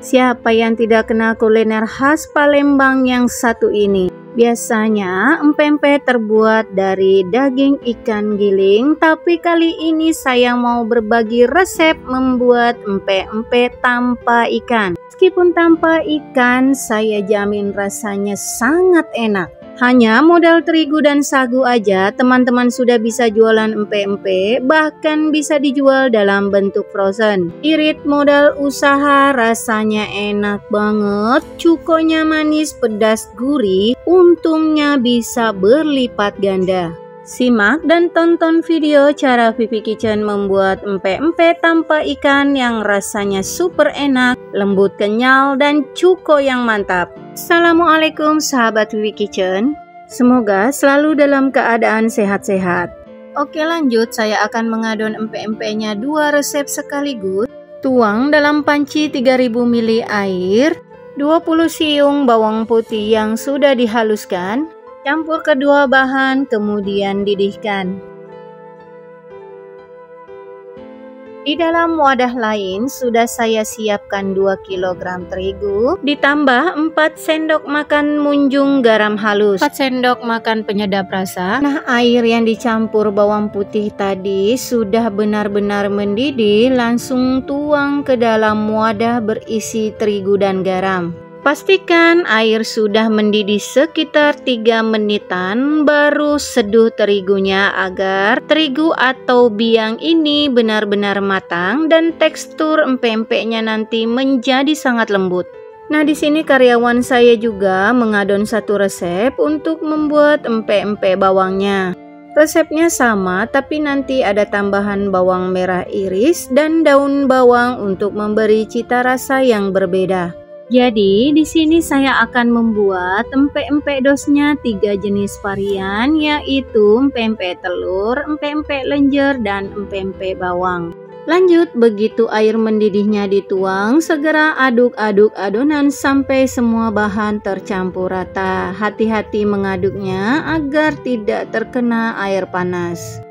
Siapa yang tidak kenal kuliner khas Palembang yang satu ini? Biasanya empek-empek terbuat dari daging ikan giling, tapi kali ini saya mau berbagi resep membuat empek-empek tanpa ikan. Meskipun tanpa ikan, saya jamin rasanya sangat enak. Hanya modal terigu dan sagu aja, teman-teman sudah bisa jualan empek-empek, bahkan bisa dijual dalam bentuk frozen. Irit modal usaha, rasanya enak banget, cukonya manis, pedas, gurih, untungnya bisa berlipat ganda. Simak dan tonton video cara Vivi Kitchen membuat empek-empek tanpa ikan yang rasanya super enak, lembut kenyal, dan cuko yang mantap. Assalamualaikum sahabat Vivi Kitchen, semoga selalu dalam keadaan sehat-sehat. Oke, lanjut, saya akan mengadon empek-empeknya 2 resep sekaligus. Tuang dalam panci 3000 ml air, 20 siung bawang putih yang sudah dihaluskan. Campur kedua bahan, kemudian didihkan. Di dalam wadah lain sudah saya siapkan 2 kg terigu, ditambah 4 sendok makan munjung garam halus, 4 sendok makan penyedap rasa. Nah, air yang dicampur bawang putih tadi sudah benar-benar mendidih, langsung tuang ke dalam wadah berisi terigu dan garam. Pastikan air sudah mendidih sekitar 3 menitan, baru seduh terigunya agar terigu atau biang ini benar-benar matang dan tekstur empek-empeknya nanti menjadi sangat lembut. Nah, di sini karyawan saya juga mengadon 1 resep untuk membuat empek-empek bawangnya. Resepnya sama, tapi nanti ada tambahan bawang merah iris dan daun bawang untuk memberi cita rasa yang berbeda. Jadi di sini saya akan membuat empek-empek dosnya 3 jenis varian, yaitu empek-empek telur, empek-empek lenjer, dan empek-empek bawang. Lanjut, begitu air mendidihnya dituang, segera aduk-aduk adonan sampai semua bahan tercampur rata. Hati-hati mengaduknya agar tidak terkena air panas.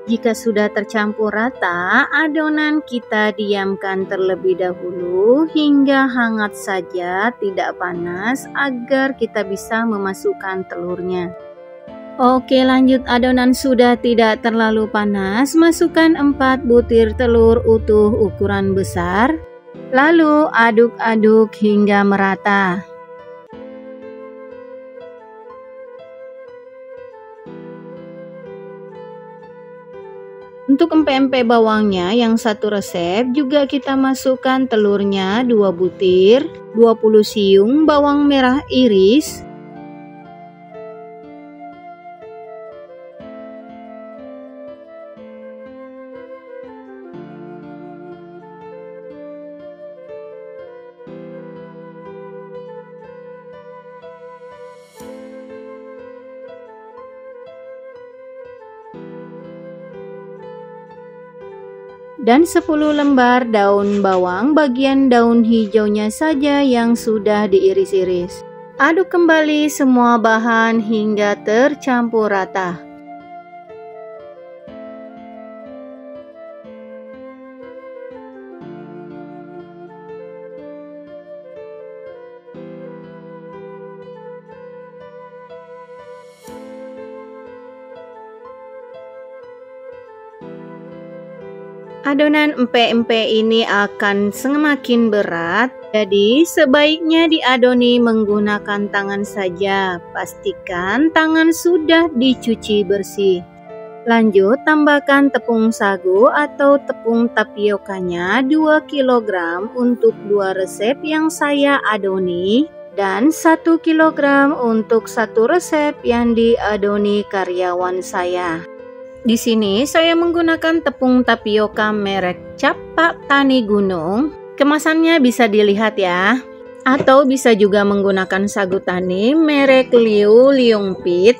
Jika sudah tercampur rata, adonan kita diamkan terlebih dahulu hingga hangat saja, tidak panas, agar kita bisa memasukkan telurnya. Oke, lanjut, adonan sudah tidak terlalu panas, masukkan 4 butir telur utuh ukuran besar, lalu aduk-aduk hingga merata. Untuk empek-empek bawangnya yang 1 resep juga kita masukkan telurnya 2 butir, 20 siung bawang merah iris, dan 10 lembar daun bawang, bagian daun hijaunya saja yang sudah diiris-iris. Aduk kembali semua bahan hingga tercampur rata. Adonan empek-empek ini akan semakin berat, jadi sebaiknya diadoni menggunakan tangan saja. Pastikan tangan sudah dicuci bersih. Lanjut, tambahkan tepung sagu atau tepung tapiokanya 2 kg untuk 2 resep yang saya adoni, dan 1 kg untuk 1 resep yang diadoni karyawan saya. Di sini saya menggunakan tepung tapioka merek Capak Tani Gunung. Kemasannya bisa dilihat ya. Atau bisa juga menggunakan sagu tani merek Liu Liung Pit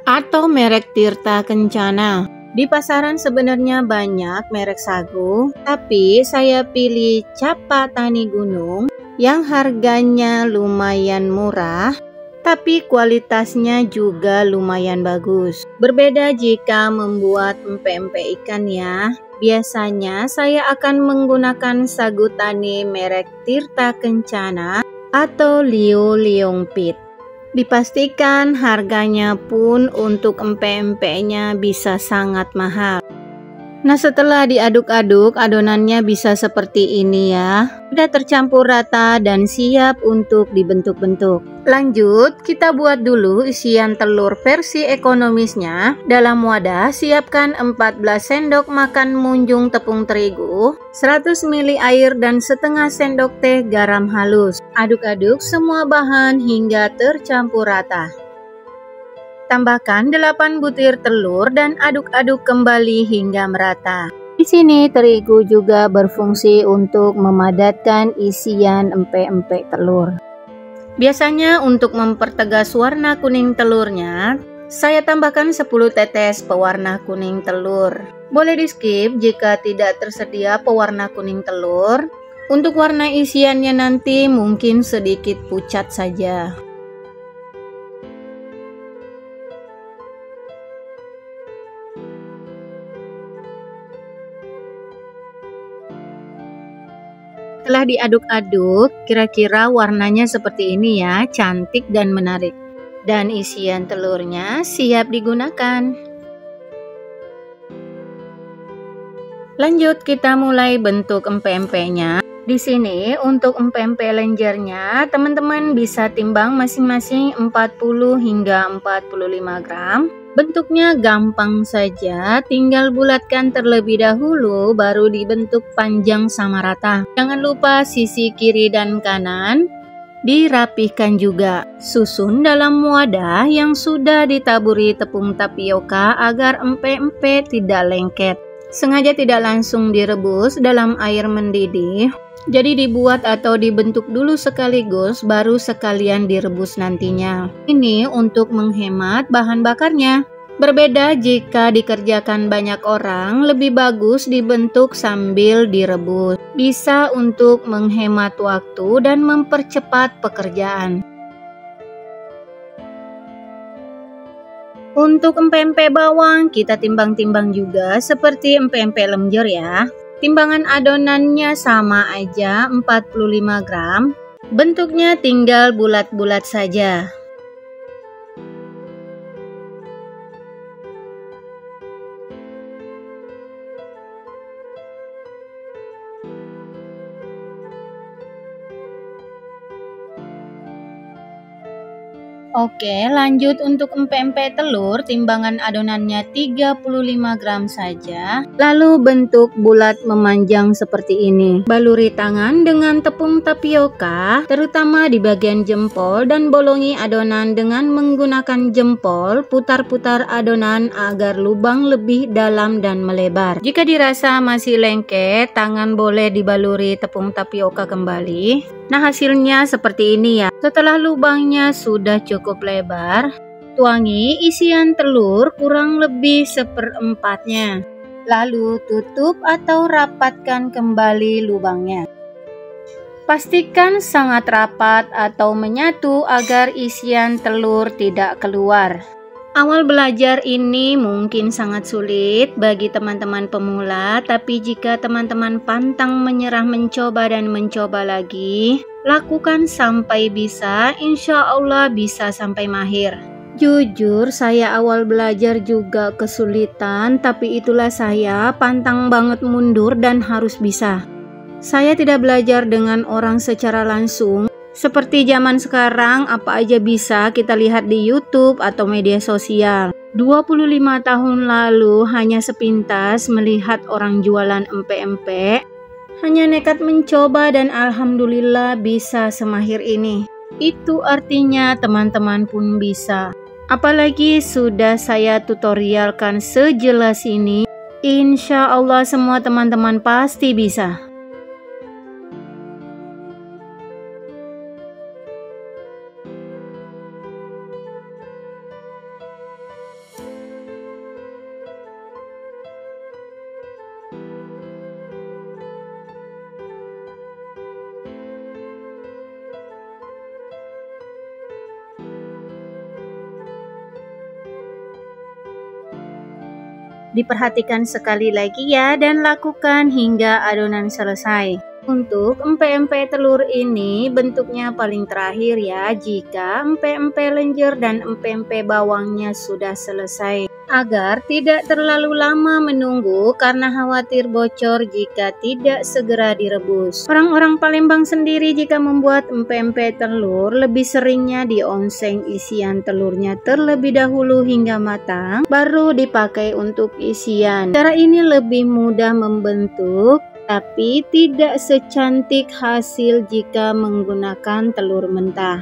atau merek Tirta Kencana. Di pasaran sebenarnya banyak merek sagu, tapi saya pilih Capa Tani Gunung yang harganya lumayan murah, tapi kualitasnya juga lumayan bagus. Berbeda jika membuat empek-empek ikan ya. Biasanya saya akan menggunakan sagu tani merek Tirta Kencana atau Liu Leongpit. Dipastikan harganya pun untuk empek-empeknya bisa sangat mahal. Nah, setelah diaduk-aduk, adonannya bisa seperti ini ya. Sudah tercampur rata dan siap untuk dibentuk-bentuk. Lanjut, kita buat dulu isian telur versi ekonomisnya. Dalam wadah, siapkan 14 sendok makan munjung tepung terigu, 100 ml air dan setengah sendok teh garam halus. Aduk-aduk semua bahan hingga tercampur rata. Tambahkan 8 butir telur dan aduk-aduk kembali hingga merata. Di sini terigu juga berfungsi untuk memadatkan isian empek-empek telur. Biasanya untuk mempertegas warna kuning telurnya, saya tambahkan 10 tetes pewarna kuning telur. Boleh di skip jika tidak tersedia pewarna kuning telur. Untuk warna isiannya nanti mungkin sedikit pucat saja. Setelah diaduk-aduk, kira-kira warnanya seperti ini ya, cantik dan menarik. Dan isian telurnya siap digunakan. Lanjut, kita mulai bentuk empek-empeknya. Di sini untuk empek-empek lenjernya, teman-teman bisa timbang masing-masing 40 hingga 45 gram. Bentuknya gampang saja, tinggal bulatkan terlebih dahulu baru dibentuk panjang sama rata. Jangan lupa sisi kiri dan kanan dirapihkan juga. Susun dalam wadah yang sudah ditaburi tepung tapioka agar empek-empek tidak lengket. Sengaja tidak langsung direbus dalam air mendidih. Jadi dibuat atau dibentuk dulu sekaligus, baru sekalian direbus nantinya. Ini untuk menghemat bahan bakarnya. Berbeda jika dikerjakan banyak orang, lebih bagus dibentuk sambil direbus. Bisa untuk menghemat waktu dan mempercepat pekerjaan. Untuk empek-empek bawang, kita timbang-timbang juga seperti empek-empek lenjer ya. Timbangan adonannya sama aja 45 gram. Bentuknya tinggal bulat-bulat saja. Oke, lanjut untuk empek-empek telur, timbangan adonannya 35 gram saja. Lalu bentuk bulat memanjang seperti ini. Baluri tangan dengan tepung tapioka, terutama di bagian jempol, dan bolongi adonan dengan menggunakan jempol. Putar-putar adonan agar lubang lebih dalam dan melebar. Jika dirasa masih lengket, tangan boleh dibaluri tepung tapioka kembali. Nah, hasilnya seperti ini ya. Setelah lubangnya sudah cukup lebar, tuangi isian telur kurang lebih seperempatnya. Lalu tutup atau rapatkan kembali lubangnya. Pastikan sangat rapat atau menyatu agar isian telur tidak keluar. Awal belajar ini mungkin sangat sulit bagi teman-teman pemula, tapi jika teman-teman pantang menyerah mencoba dan mencoba lagi, lakukan sampai bisa, insya Allah bisa sampai mahir. Jujur, saya awal belajar juga kesulitan, tapi itulah saya, pantang banget mundur dan harus bisa. Saya tidak belajar dengan orang secara langsung. Seperti zaman sekarang, apa aja bisa kita lihat di YouTube atau media sosial. 25 tahun lalu hanya sepintas melihat orang jualan empek-empek, hanya nekat mencoba dan alhamdulillah bisa semahir ini. Itu artinya teman-teman pun bisa. Apalagi sudah saya tutorialkan sejelas ini, insya Allah semua teman-teman pasti bisa. Diperhatikan sekali lagi ya dan lakukan hingga adonan selesai. Untuk empek-empek telur ini bentuknya paling terakhir ya jika empek-empek lenjer dan empek-empek bawangnya sudah selesai, agar tidak terlalu lama menunggu karena khawatir bocor jika tidak segera direbus. Orang-orang Palembang sendiri jika membuat empek-empek telur lebih seringnya dionseng isian telurnya terlebih dahulu hingga matang baru dipakai untuk isian. Cara ini lebih mudah membentuk tapi tidak secantik hasil jika menggunakan telur mentah.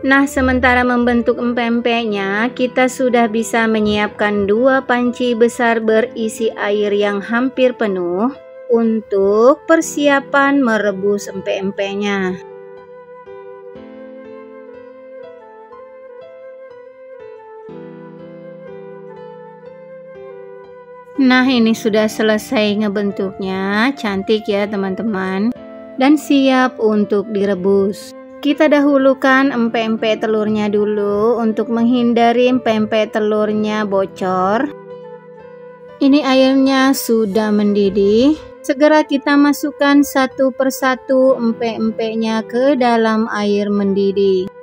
Nah, sementara membentuk empek-empeknya, kita sudah bisa menyiapkan 2 panci besar berisi air yang hampir penuh untuk persiapan merebus empek-empeknya. Nah, ini sudah selesai ngebentuknya, cantik ya teman-teman, dan siap untuk direbus. Kita dahulukan empek-empek telurnya dulu untuk menghindari empek-empek telurnya bocor. Ini airnya sudah mendidih. Segera kita masukkan satu persatu empek-empeknya ke dalam air mendidih.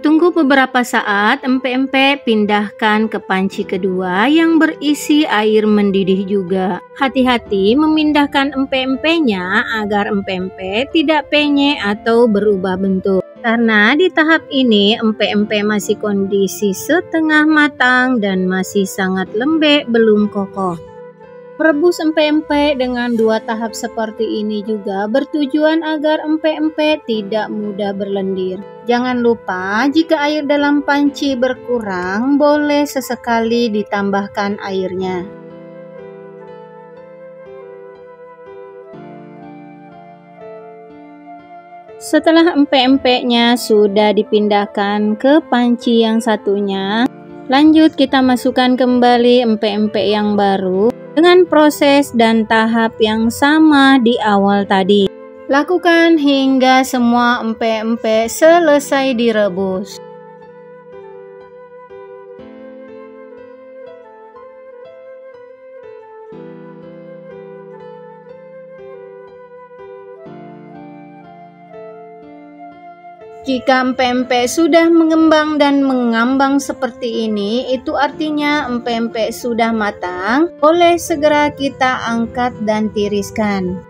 Tunggu beberapa saat, empek-empek pindahkan ke panci kedua yang berisi air mendidih juga. Hati-hati memindahkan empek-empeknya agar empek-empek tidak penyek atau berubah bentuk. Karena di tahap ini empek-empek masih kondisi setengah matang dan masih sangat lembek, belum kokoh. Merebus empek-empek dengan 2 tahap seperti ini juga bertujuan agar empek-empek tidak mudah berlendir. Jangan lupa jika air dalam panci berkurang, boleh sesekali ditambahkan airnya. Setelah empek-empeknya sudah dipindahkan ke panci yang satunya, lanjut kita masukkan kembali empek-empek yang baru dengan proses dan tahap yang sama di awal tadi. Lakukan hingga semua empek-empek selesai direbus. Jika empek-empek sudah mengembang dan mengambang seperti ini, itu artinya empek-empek sudah matang. Boleh segera kita angkat dan tiriskan.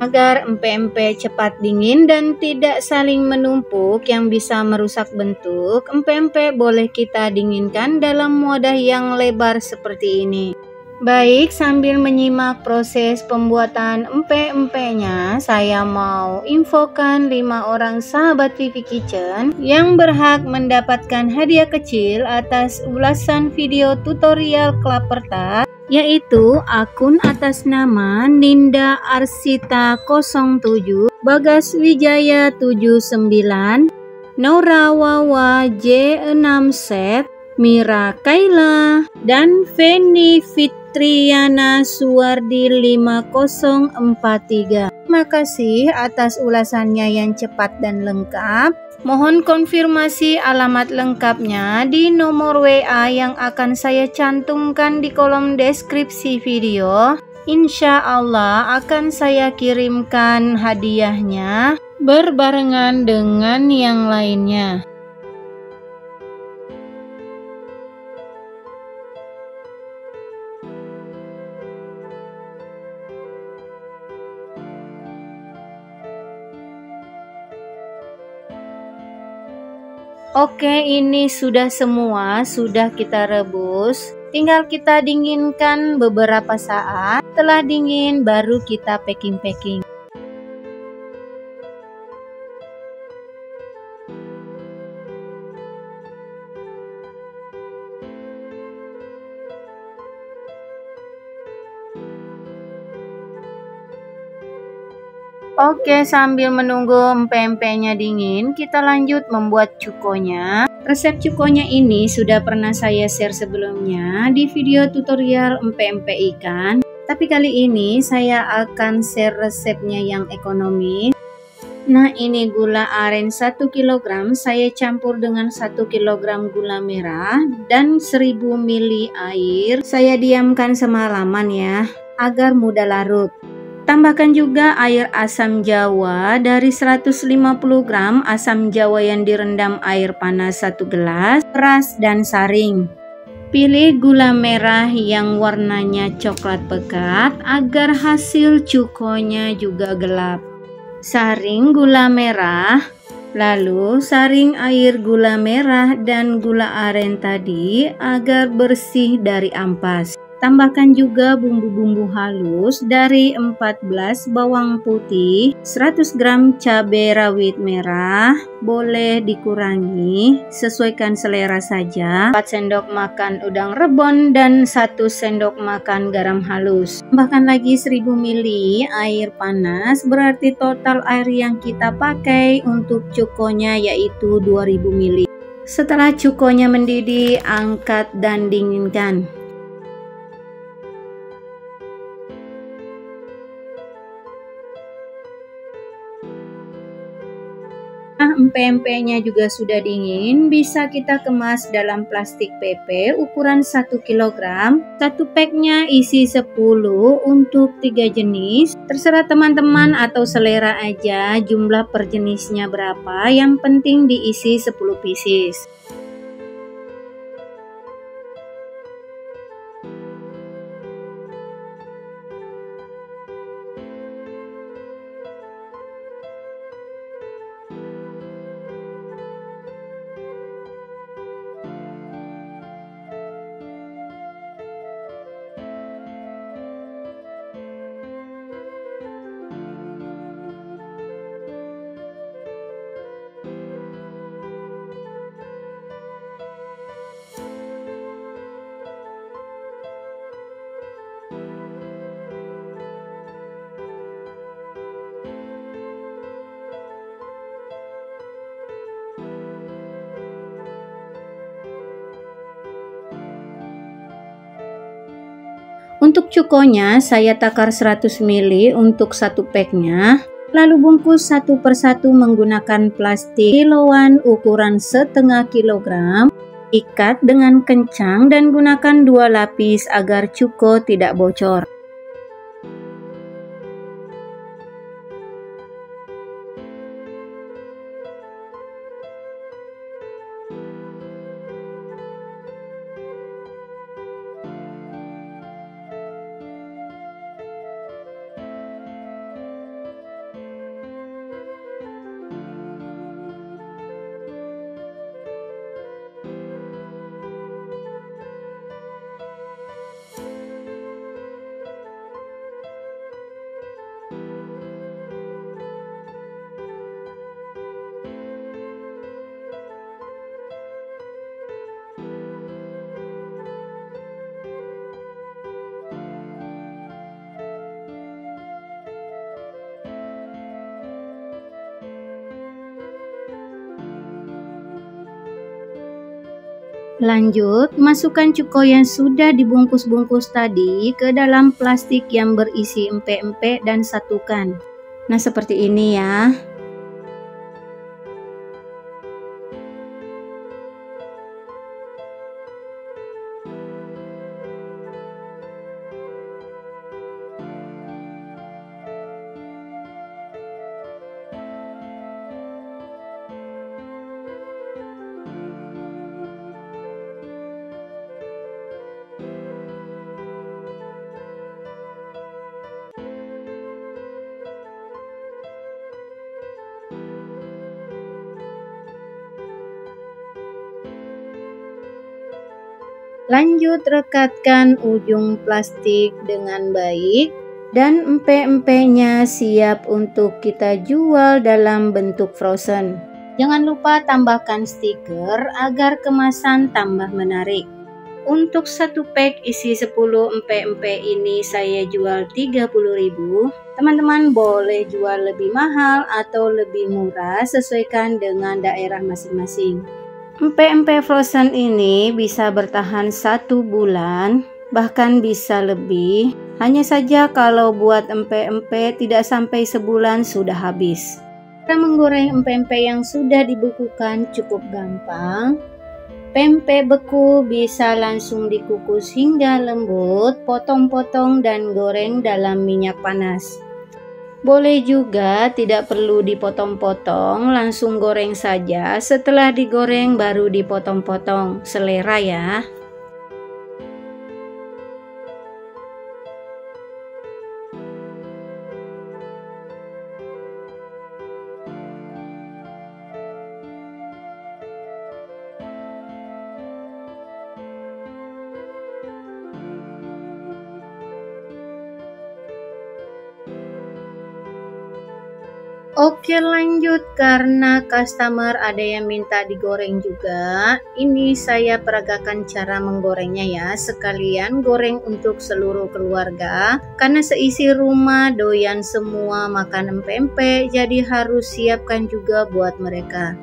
Agar empek-empek cepat dingin dan tidak saling menumpuk yang bisa merusak bentuk, empek-empek boleh kita dinginkan dalam wadah yang lebar seperti ini. Baik, sambil menyimak proses pembuatan empek-empeknya, saya mau infokan 5 orang sahabat Vivi Kitchen yang berhak mendapatkan hadiah kecil atas ulasan video tutorial klaper tart, yaitu akun atas nama Ninda Arsita 07, Bagas Wijaya 79, Nora Wawa J6Z, Mira Kaila, dan Feni Fitriana Suwardi 5043. Terima kasih atas ulasannya yang cepat dan lengkap. Mohon konfirmasi alamat lengkapnya di nomor WA yang akan saya cantumkan di kolom deskripsi video. Insya Allah akan saya kirimkan hadiahnya berbarengan dengan yang lainnya. Oke, ini sudah semua, sudah kita rebus. Tinggal kita dinginkan beberapa saat. Setelah dingin baru kita packing. Oke, sambil menunggu empek-empeknya dingin, kita lanjut membuat cukonya. Resep cukonya ini sudah pernah saya share sebelumnya di video tutorial empek-empek ikan. Tapi kali ini saya akan share resepnya yang ekonomis. Nah, ini gula aren 1 kg saya campur dengan 1 kg gula merah dan 1000 ml air. Saya diamkan semalaman ya, agar mudah larut. Tambahkan juga air asam jawa dari 150 gram asam jawa yang direndam air panas 1 gelas, beras dan saring. Pilih gula merah yang warnanya coklat pekat agar hasil cukonya juga gelap. Saring gula merah, lalu saring air gula merah dan gula aren tadi agar bersih dari ampas. Tambahkan juga bumbu-bumbu halus dari 14 bawang putih, 100 gram cabai rawit merah, boleh dikurangi, sesuaikan selera saja, 4 sendok makan udang rebon dan 1 sendok makan garam halus. Tambahkan lagi 1000 ml air panas, berarti total air yang kita pakai untuk cukonya yaitu 2000 ml. Setelah cukonya mendidih, angkat dan dinginkan. Empek-empeknya juga sudah dingin, bisa kita kemas dalam plastik PP ukuran 1 kg. Satu packnya isi 10 untuk 3 jenis. Terserah teman-teman atau selera aja jumlah per jenisnya berapa, yang penting diisi 10 pieces. Untuk cukonya saya takar 100 ml untuk satu packnya, lalu bungkus satu persatu menggunakan plastik kiloan ukuran setengah kilogram. Ikat dengan kencang dan gunakan 2 lapis agar cuko tidak bocor. Lanjut, masukkan cuko yang sudah dibungkus-bungkus tadi ke dalam plastik yang berisi empek-empek dan satukan. Nah, seperti ini ya. Lanjut rekatkan ujung plastik dengan baik dan empek-empeknya siap untuk kita jual dalam bentuk frozen. Jangan lupa tambahkan stiker agar kemasan tambah menarik. Untuk satu pack isi 10 empek-empek ini saya jual 30.000. Teman-teman boleh jual lebih mahal atau lebih murah sesuaikan dengan daerah masing-masing. Empek-empek frozen ini bisa bertahan 1 bulan, bahkan bisa lebih. Hanya saja kalau buat empek-empek tidak sampai sebulan sudah habis. Cara menggoreng empek-empek yang sudah dibekukan cukup gampang. Pempek beku bisa langsung dikukus hingga lembut, potong-potong dan goreng dalam minyak panas. Boleh juga tidak perlu dipotong-potong, langsung goreng saja. Setelah digoreng baru dipotong-potong, selera ya. Oke, lanjut karena customer ada yang minta digoreng juga. Ini saya peragakan cara menggorengnya ya, sekalian goreng untuk seluruh keluarga. Karena seisi rumah doyan semua makan empek-empek, jadi harus siapkan juga buat mereka.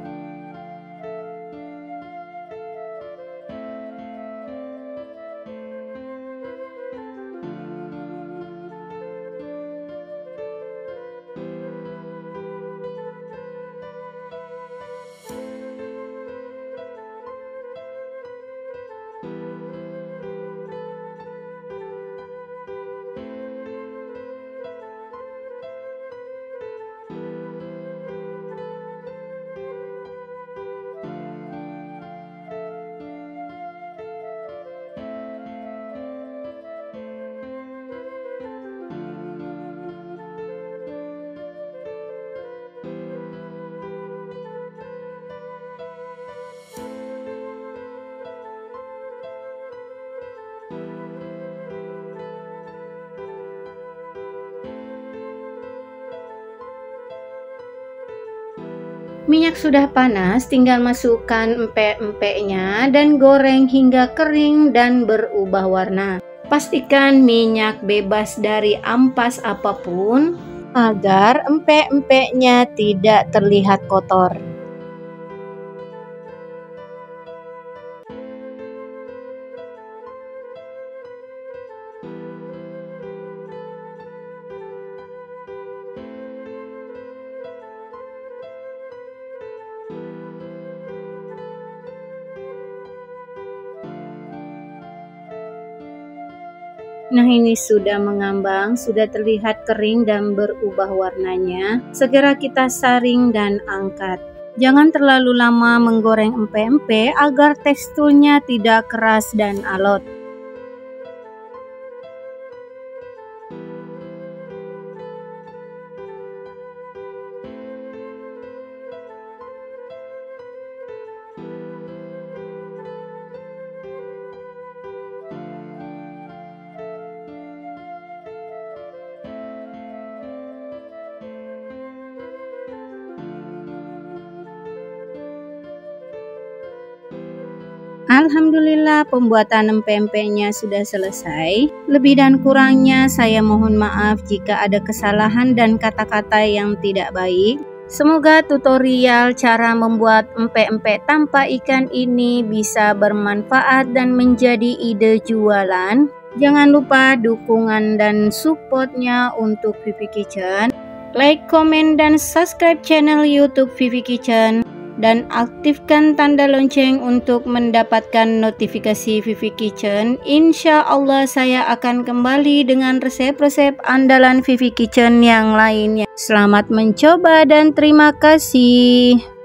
Minyak sudah panas, tinggal masukkan empek-empeknya dan goreng hingga kering dan berubah warna. Pastikan minyak bebas dari ampas apapun agar empek-empeknya tidak terlihat kotor. Nah, ini sudah mengambang, sudah terlihat kering dan berubah warnanya. Segera kita saring dan angkat. Jangan terlalu lama menggoreng empek-empek agar teksturnya tidak keras dan alot. Alhamdulillah pembuatan empek-empeknya sudah selesai. Lebih dan kurangnya saya mohon maaf jika ada kesalahan dan kata-kata yang tidak baik. Semoga tutorial cara membuat empek-empek tanpa ikan ini bisa bermanfaat dan menjadi ide jualan. Jangan lupa dukungan dan supportnya untuk Vivi Kitchen. Like, komen, dan subscribe channel YouTube Vivi Kitchen. Dan aktifkan tanda lonceng untuk mendapatkan notifikasi Vivi Kitchen. Insya Allah saya akan kembali dengan resep-resep andalan Vivi Kitchen yang lainnya. Selamat mencoba dan terima kasih.